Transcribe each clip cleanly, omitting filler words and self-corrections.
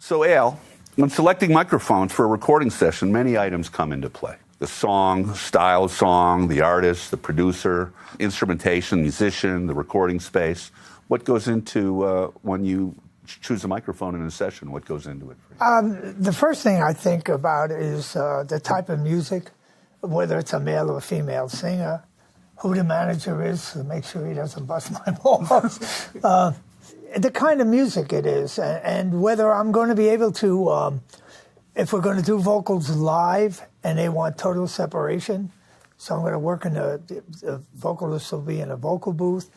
So Al, when selecting microphones for a recording session, many items come into play. The song, style of song, the artist, the producer, instrumentation, musician, the recording space. What goes into when you choose a microphone in a session? What goes into it for you? The first thing I think about is the type of music, whether it's a male or female singer, who the manager is to make sure he doesn't bust my balls. The kind of music it is, and whether I'm going to be able to, if we're going to do vocals live and they want total separation, so I'm going to work in the vocalist will be in a vocal booth,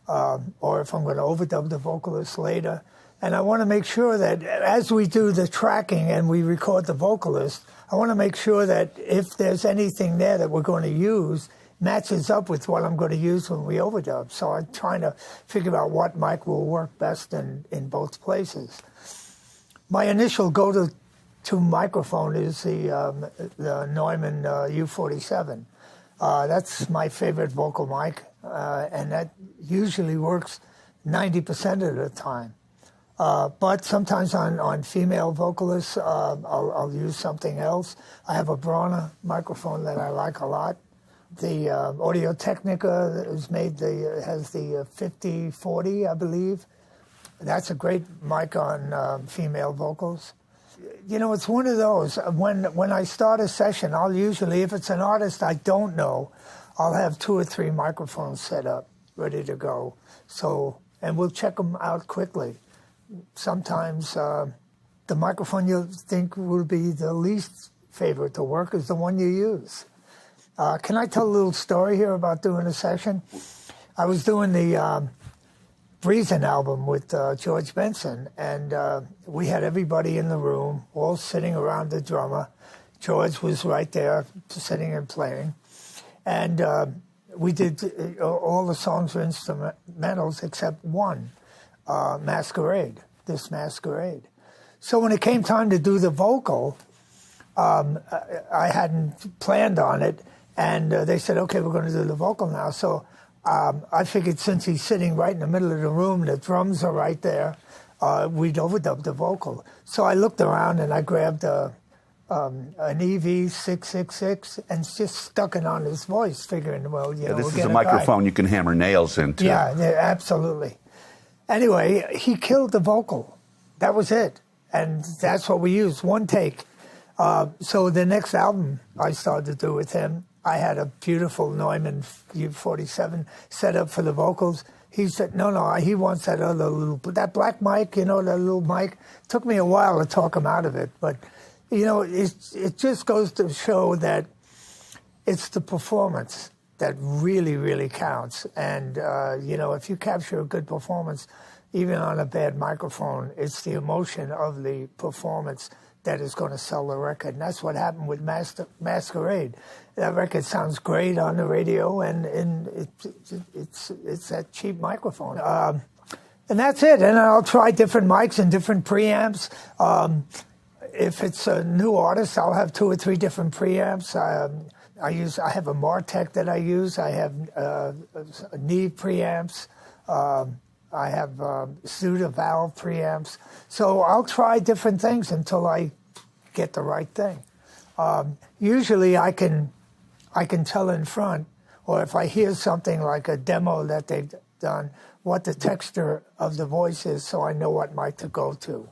or if I'm going to overdub the vocalist later. And I want to make sure that as we do the tracking and we record the vocalist, I want to make sure that if there's anything there that we're going to use, matches up with what I'm going to use when we overdub. So I'm trying to figure out what mic will work best in both places. My initial go-to microphone is the Neumann U47. That's my favorite vocal mic, and that usually works 90% of the time. But sometimes on female vocalists, I'll use something else. I have a Brauner microphone that I like a lot. The Audio-Technica has the 5040, I believe. That's a great mic on female vocals. You know, it's one of those. When I start a session, I'll usually, if it's an artist I don't know, I'll have 2 or 3 microphones set up, ready to go. And we'll check them out quickly. Sometimes the microphone you think will be the least favorite to work is the one you use. Can I tell a little story here about doing a session? I was doing the Breezin' album with George Benson, and we had everybody in the room, all sitting around the drummer. George was right there, sitting and playing. And we did all the songs were instrumentals except one, Masquerade, this Masquerade. So when it came time to do the vocal, I hadn't planned on it. And they said, okay, we're going to do the vocal now. So I figured since he's sitting right in the middle of the room, the drums are right there, we'd overdub the vocal. So I looked around and I grabbed an EV666 and just stuck it on his voice, figuring, well, you know, this is a microphone you can hammer nails into. Yeah, absolutely. Anyway, he killed the vocal. That was it. And that's what we used, one take. So the next album I started to do with him, I had a beautiful Neumann U47 set up for the vocals. He said, no, he wants that that black mic, you know, that little mic. It took me a while to talk him out of it. But, you know, it just goes to show that it's the performance that really, really counts. And, you know, if you capture a good performance, even on a bad microphone, it's the emotion of the performance that is going to sell the record. And that's what happened with Masquerade. That record sounds great on the radio, and it's that cheap microphone. And that's it. And I'll try different mics and different preamps. If it's a new artist, I'll have 2 or 3 different preamps. I have a Martech that I use. I have Neve preamps. I have Suda valve preamps. So I'll try different things until I get the right thing. Usually I can tell in front, or if I hear something like a demo that they've done, what the texture of the voice is, so I know what mic to go to.